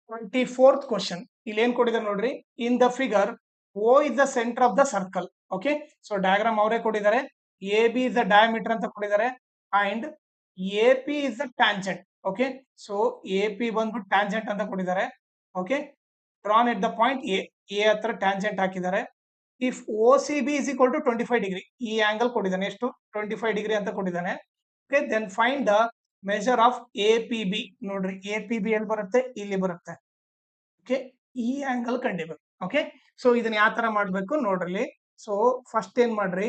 24th question ಇಲ್ಲಿ ಏನ್ ಕೊಟ್ಟಿದ್ದಾರೆ ನೋಡ್ರಿ. In the figure O is the centre of the circle. Okay, so diagram ಅವರೇ ಕೊಟ್ಟಿದ್ದಾರೆ. A B is the diameter ಅಂತ ಕೊಟ್ಟಿದ್ದಾರೆ and A P is the tangent. Okay, so A P ಬಂದ್ಬಿಟ್ಟು tangent ಅಂತ ಕೊಟ್ಟಿದ್ದಾರೆ. Okay, drawn at the point A ಹತ್ರ tangent ಹಾಕಿದ್ದಾರೆ. If O C B is equal to 25 degree, ಈ angle ಕೊಟ್ಟಿದ್ದಾನೆ ಎಷ್ಟು 25 ಡಿಗ್ರಿ ಅಂತ ಕೊಟ್ಟಿದ್ದಾನೆ. Okay, then find the measure of A P B. ನೋಡ್ರಿ ಎ ಪಿ ಬಿ ಎಲ್ಲಿ ಬರುತ್ತೆ, ಇಲ್ಲಿ ಬರುತ್ತೆ. ಓಕೆ, ಈ ಆಂಗಲ್ ಕಂಡಿಬೇಕು. ಓಕೆ, ಸೊ ಇದನ್ನ ಯಾವ ತರ ಮಾಡ್ಬೇಕು ನೋಡ್ರಿ. ಸೊ ಫಸ್ಟ್ ಏನ್ ಮಾಡ್ರಿ,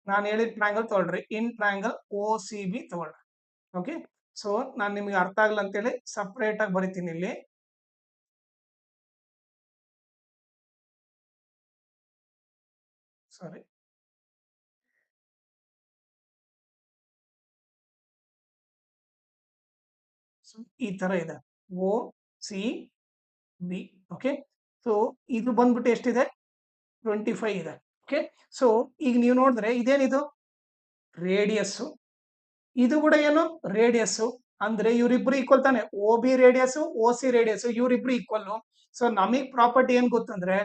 ನಾನು ಹೇಳಿದ ಟ್ರಯಾಂಗಲ್ ತಗೊಳ್ರಿ. In triangle O C B ತಗೊಳ್ರಿ. ಓಕೆ, ಸೊ ನಾನು ನಿಮ್ಗೆ ಅರ್ಥ ಆಗಲ್ಲ ಅಂತೇಳಿ ಸಪ್ರೇಟ್ ಆಗಿ ಬರಿತೀನಿ ಇಲ್ಲಿ. ಸಾರಿ, ಈ ತರ ಇದೆ O C B. Okay, so ಇದು ಬಂದ್ಬಿಟ್ಟು ಎಷ್ಟಿದೆ 25 ಇದೆ. ಓಕೆ, ಸೊ ಈಗ ನೀವು ನೋಡಿದ್ರೆ ಇದೇನಿದು ರೇಡಿಯಸ್, ಇದು ಕೂಡ ಏನು ರೇಡಿಯಸ್. ಅಂದ್ರೆ ಇವ್ರಿಬ್ರು ಈಕ್ವಲ್ ತಾನೆ, O B radius O C radius, ಇವ್ರಿಬ್ರು ಈಕ್ವಲ್. ಸೊ ನಮಗ್ ಪ್ರಾಪರ್ಟಿ ಏನ್ ಗೊತ್ತಂದ್ರೆ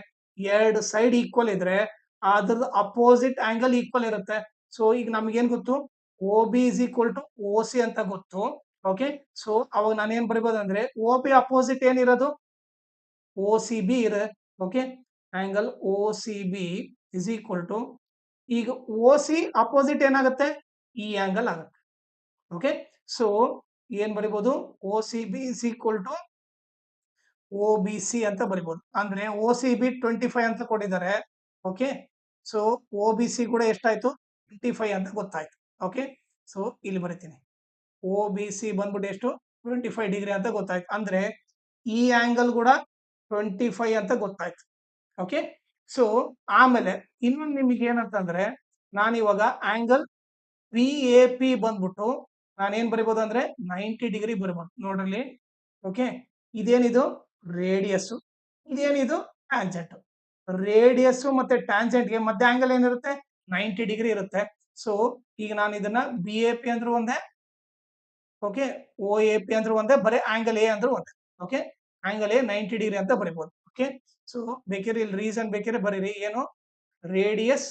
ಎರಡು ಸೈಡ್ ಈಕ್ವಲ್ ಇದ್ರೆ ಅದ್ರದ್ದು ಅಪೋಸಿಟ್ ಆಂಗಲ್ ಈಕ್ವಲ್ ಇರುತ್ತೆ. ಸೊ ಈಗ ನಮ್ಗೆ ಏನ್ ಗೊತ್ತು, O B is equal to O C ಅಂತ ಗೊತ್ತು. ಓಕೆ, ಸೊ ಅವಾಗ ನಾನು ಏನ್ ಬರಿಬೋದು ಅಂದ್ರೆ ಓ ಬಿ ಅಪೋಸಿಟ್ ಏನಿರೋದು ಓ ಸಿ ಬಿ ಇದೆ. Okay, angle O C B is equal to, ಈಗ ಓ ಸಿ ಅಪೋಸಿಟ್ ಏನಾಗುತ್ತೆ ಈ ಆಂಗಲ್ ಆಗುತ್ತೆ. ಓಕೆ, ಸೊ ಏನ್ ಬರಿಬಹುದು, O C B is equal to O B C ಅಂತ ಬರಿಬಹುದು. ಅಂದ್ರೆ ಓ ಸಿ ಬಿ 25 ಅಂತ ಕೊಟ್ಟಿದ್ದಾರೆ. Okay, so O B C ಕೂಡ ಎಷ್ಟಾಯ್ತು 25 ಅಂತ ಗೊತ್ತಾಯ್ತು. ಓಕೆ, ಸೊ ಇಲ್ಲಿ ಬರಿತೀನಿ ಓ ಬಿ ಸಿ ಬಂದ್ಬಿಟ್ಟು ಎಷ್ಟು 25 ಡಿಗ್ರಿ ಅಂತ ಗೊತ್ತಾಯ್ತು. ಅಂದ್ರೆ ಈ ಆಂಗಲ್ ಕೂಡ 25 ಅಂತ ಗೊತ್ತಾಯ್ತು. ಓಕೆ, ಸೊ ಆಮೇಲೆ ಇನ್ನೊಂದು ನಿಮಗೆ ಏನಂತಂದ್ರೆ, ನಾನು ಇವಾಗ ಆಂಗಲ್ ಪಿ ಎ ಪಿ ಬಂದ್ಬಿಟ್ಟು ನಾನೇನ್ ಬರಿಬಹುದು ಅಂದ್ರೆ 90 ಡಿಗ್ರಿ ಬರಿಬಹುದು. ನೋಡ್ರಿ, ಓಕೆ, ಇದೇನಿದು ರೇಡಿಯಸ್, ಇದೇನಿದು ಟ್ಯಾಂಜೆಂಟ್. ರೇಡಿಯಸ್ ಮತ್ತೆ ಟ್ಯಾಂಜೆಂಟ್ ಗೆ ಮಧ್ಯ ಆಂಗಲ್ ಏನಿರುತ್ತೆ 90 ಡಿಗ್ರಿ ಇರುತ್ತೆ. ಸೊ ಈಗ ನಾನು ಇದನ್ನ ಬಿ ಎ ಪಿ ಅಂದ್ರೂ ಒಂದೇ, ಓಕೆ, ಓ ಎ ಪಿ ಅಂದ್ರೂ ಒಂದೇ, ಬರೀ ಆಂಗಲ್ ಎ ಅಂದ್ರೂ ಒಂದೇ. ಓಕೆ, ಆಂಗಲ್ ಎ 90 ಡಿಗ್ರಿ ಅಂತ ಬರಿಬಹುದು. ಓಕೆ, ಸೊ ಬೇಕಿದ್ರೆ ಇಲ್ಲಿ ರೀಸನ್ ಬೇಕಿದ್ರೆ ಬರೀರಿ, ಏನು radius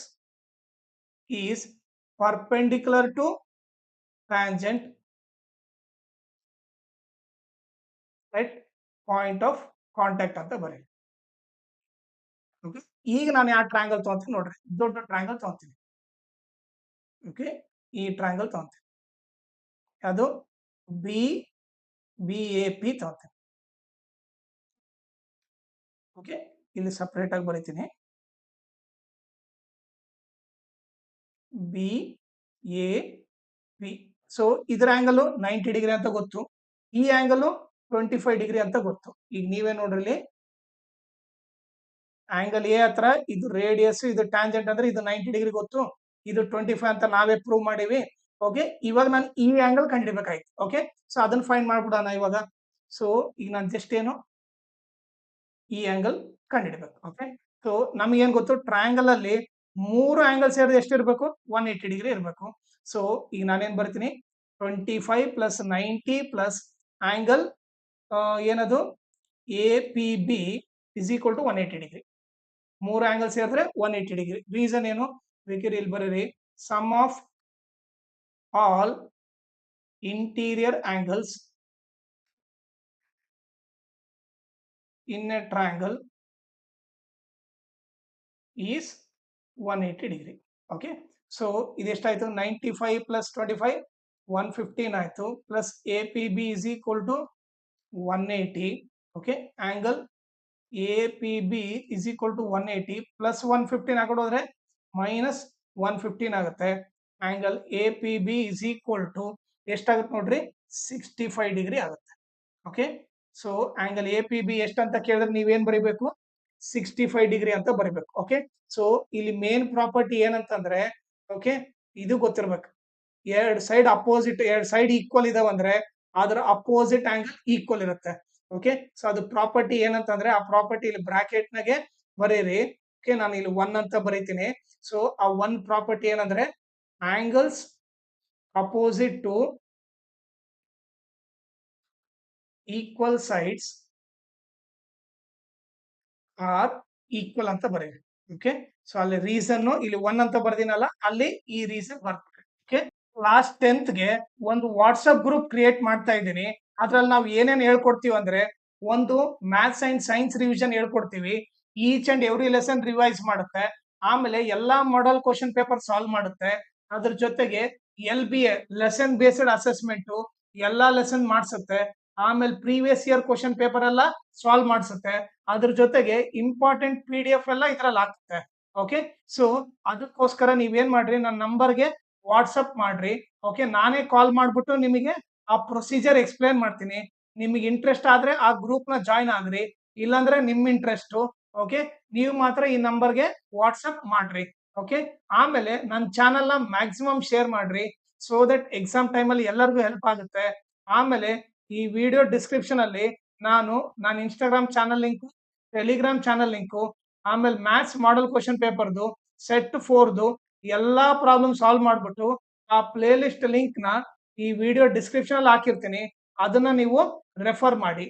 is perpendicular to tangent right point of contact ಅಂತ ಬರೀರಿ. ಓಕೆ, ಈಗ ನಾನು ಯಾವ ಟ್ರಯಾಂಗಲ್ ತಗೊಂತೀನಿ ನೋಡ್ರಿ, ದೊಡ್ಡ ಟ್ರಯಾಂಗಲ್ ತಗೊಂತೀನಿ. ಓಕೆ, ಈ ಟ್ರಯಾಂಗಲ್ ತಗೊಂತೀನಿ, ಅದು ಬಿ ಬಿ ಎ ಪಿ ತಗೊಂತೀನಿ. ಓಕೆ, ಇಲ್ಲಿ ಸಪರೇಟ್ ಆಗಿ ಬರೀತೀನಿ ಬಿ ಎ ಪಿ. ಸೊ ಇದರ ಆಂಗಲ್ 90 ಡಿಗ್ರಿ ಅಂತ ಗೊತ್ತು, ಈ ಆಂಗಲ್ 25 ಡಿಗ್ರಿ ಅಂತ ಗೊತ್ತು. ಈಗ ನೀವೇ ನೋಡ್ರಿ, ಆಂಗಲ್ ಎ ಹತ್ರ ಇದು ರೇಡಿಯಸ್, ಇದು ಟ್ಯಾಂಜೆಂಟ್ ಅಂದ್ರೆ ಇದು 90 ಡಿಗ್ರಿ ಗೊತ್ತು, ಇದು 25 ಅಂತ ನಾವೇ ಪ್ರೂವ್ ಮಾಡಿವಿ. ಓಕೆ, ಇವಾಗ ನಾನು ಈ ಆಂಗಲ್ ಕಂಡಿಡ್ಬೇಕಾಯ್ತು. ಓಕೆ, ಸೊ ಅದನ್ನ ಫೈಂಡ್ ಮಾಡ್ಬಿಡೋಣ ಇವಾಗ. ಸೊ ಈಗ ನಾನು ಜಸ್ಟ್ ಏನು ಈ ಆಂಗಲ್ ಕಂಡಿಡ್ಬೇಕು. ಓಕೆ, ಸೊ ನಮ್ಗೆ ಏನ್ ಗೊತ್ತು, ಟ್ರಯಾಂಗಲ್ ಅಲ್ಲಿ ಮೂರು ಆಂಗಲ್ ಸೇರಿದ್ರೆ ಎಷ್ಟಿರ್ಬೇಕು 180 ಡಿಗ್ರಿ ಇರಬೇಕು. ಸೊ ಈಗ ನಾನೇನ್ ಬರ್ತೀನಿ 25 ಪ್ಲಸ್ 90 ಪ್ಲಸ್ ಆಂಗಲ್ ಏನದು A P B is equal to 180 degree. ಮೂರು ಆಂಗಲ್ ಸೇರಿದ್ರೆ 180 ಡಿಗ್ರಿ. ರೀಸನ್ ಏನು ಬೇಕಿರಿ ಇಲ್ಲಿ ಬರೀರಿ, sum of all interior angles in a triangle is 180 degree. Okay, so ಇದೆಷ್ಟಾಯ್ತು 95 ಪ್ಲಸ್ 25 115 ಆಯ್ತು, plus A P B is equal to 180. Okay, angle A P B is equal to 180 plus 115 ಹಾಕೋದ್ರೆ minus 115 ಆಗುತ್ತೆ. Angle A P B is equal to ಎಷ್ಟಾಗುತ್ತೆ ನೋಡ್ರಿ 65 degree ಆಗುತ್ತೆ. Okay, so angle A P B ಎಷ್ಟಂತ ಕೇಳಿದ್ರೆ ನೀವೇನ್ ಬರೀಬೇಕು 65 degree ಅಂತ ಬರೀಬೇಕು. ಓಕೆ, ಸೊ ಇಲ್ಲಿ ಮೇನ್ ಪ್ರಾಪರ್ಟಿ ಏನಂತಂದ್ರೆ, ಓಕೆ, ಇದು ಗೊತ್ತಿರ್ಬೇಕು, ಎರಡು ಸೈಡ್ ಅಪೋಸಿಟ್, ಎರಡು ಸೈಡ್ ಈಕ್ವಲ್ ಇದಾವಂದ್ರೆ ಅದರ ಅಪೋಸಿಟ್ ಆಂಗಲ್ ಈಕ್ವಲ್ ಇರುತ್ತೆ. ಓಕೆ, ಸೊ ಅದು ಪ್ರಾಪರ್ಟಿ ಏನಂತಂದ್ರೆ, ಆ ಪ್ರಾಪರ್ಟಿ ಇಲ್ಲಿ ಬ್ರಾಕೆಟ್ ನಾಗೆ ಬರೀರಿ. ಓಕೆ, ನಾನು ಇಲ್ಲಿ 1 ಅಂತ ಬರೀತೀನಿ. ಸೊ ಆ 1 ಪ್ರಾಪರ್ಟಿ ಏನಂದ್ರೆ angles opposite to equal sides are equal ಅಂತ ಬರೀರಿ. ಓಕೆ, ಸೊ ಅಲ್ಲಿ ರೀಸನ್ ಇಲ್ಲಿ 1 ಅಂತ ಬರ್ದಿನಲ್ಲ, ಅಲ್ಲಿ ಈ ರೀಸನ್ ಬರ್ತದೆ. ಓಕೆ, ಲಾಸ್ಟ್ 10th ಒಂದು ವಾಟ್ಸ್ಆಪ್ ಗ್ರೂಪ್ ಕ್ರಿಯೇಟ್ ಮಾಡ್ತಾ ಇದ್ದೀನಿ. ಅದ್ರಲ್ಲಿ ನಾವು ಏನೇನ್ ಹೇಳ್ಕೊಡ್ತೀವಿ ಅಂದ್ರೆ, ಒಂದು ಮ್ಯಾಥ್ಸ್ ಅಂಡ್ ಸೈನ್ಸ್ ರಿವಿಷನ್ ಹೇಳ್ಕೊಡ್ತೀವಿ, each and every lesson revise ಮಾಡುತ್ತೆ, ಆಮೇಲೆ ಎಲ್ಲಾ ಮಾಡಲ್ ಕ್ವಶನ್ ಪೇಪರ್ ಸಾಲ್ವ್ ಮಾಡುತ್ತೆ, ಅದ್ರ ಜೊತೆಗೆ LBA ಲೆಸನ್ ಬೇಸ್ಡ್ ಅಸೆಸ್ಮೆಂಟ್ ಎಲ್ಲಾ ಲೆಸನ್ ಮಾಡಿಸುತ್ತೆ, ಆಮೇಲೆ ಪ್ರೀವಿಯಸ್ ಇಯರ್ ಕ್ವಶನ್ ಪೇಪರ್ ಎಲ್ಲ ಸಾಲ್ವ್ ಮಾಡಿಸುತ್ತೆ, ಅದ್ರ ಜೊತೆಗೆ ಇಂಪಾರ್ಟೆಂಟ್ PDF ಎಲ್ಲ ಇದ್ರಲ್ಲಿ ಹಾಕುತ್ತೆ. ಓಕೆ, ಸೊ ಅದಕ್ಕೋಸ್ಕರ ನೀವೇನ್ ಮಾಡ್ರಿ, ನನ್ನ ನಂಬರ್ಗೆ ವಾಟ್ಸಪ್ ಮಾಡ್ರಿ. ಓಕೆ, ನಾನೇ ಕಾಲ್ ಮಾಡ್ಬಿಟ್ಟು ನಿಮಗೆ ಆ ಪ್ರೊಸೀಜರ್ ಎಕ್ಸ್ಪ್ಲೇನ್ ಮಾಡ್ತೀನಿ. ನಿಮಗೆ ಇಂಟ್ರೆಸ್ಟ್ ಆದ್ರೆ ಆ ಗ್ರೂಪ್ ನ ಜಾಯ್ನ್ ಆಗ್ರಿ, ಇಲ್ಲಾಂದ್ರೆ ನಿಮ್ ಇಂಟ್ರೆಸ್ಟ್. ಓಕೆ, ನೀವು ಮಾತ್ರ ಈ ನಂಬರ್ಗೆ ವಾಟ್ಸಪ್ ಮಾಡ್ರಿ. ಓಕೆ, ಆಮೇಲೆ ನನ್ನ ಚಾನಲ್ ನ ಮ್ಯಾಕ್ಸಿಮಮ್ ಶೇರ್ ಮಾಡ್ರಿ, ಸೋ ದಟ್ ಎಕ್ಸಾಮ್ ಟೈಮ್ ಅಲ್ಲಿ ಎಲ್ಲರಿಗೂ ಹೆಲ್ಪ್ ಆಗುತ್ತೆ. ಆಮೇಲೆ ಈ ವಿಡಿಯೋ ಡಿಸ್ಕ್ರಿಪ್ಷನ್ ಅಲ್ಲಿ ನಾನು Instagram channel link, Telegram channel link, ಆಮೇಲೆ ಮ್ಯಾಥ್ಸ್ ಮಾಡಲ್ ಕ್ವಶನ್ ಪೇಪರ್ದು ಸೆಟ್ 4ದು ಎಲ್ಲಾ ಪ್ರಾಬ್ಲಮ್ ಸಾಲ್ವ್ ಮಾಡ್ಬಿಟ್ಟು ಆ ಪ್ಲೇ ಲಿಸ್ಟ್ ಲಿಂಕ್ ನ ಈ ವಿಡಿಯೋ ಡಿಸ್ಕ್ರಿಪ್ಷನ್ ಅಲ್ಲಿ ಹಾಕಿರ್ತೀನಿ, ಅದನ್ನ ನೀವು ರೆಫರ್ ಮಾಡಿ.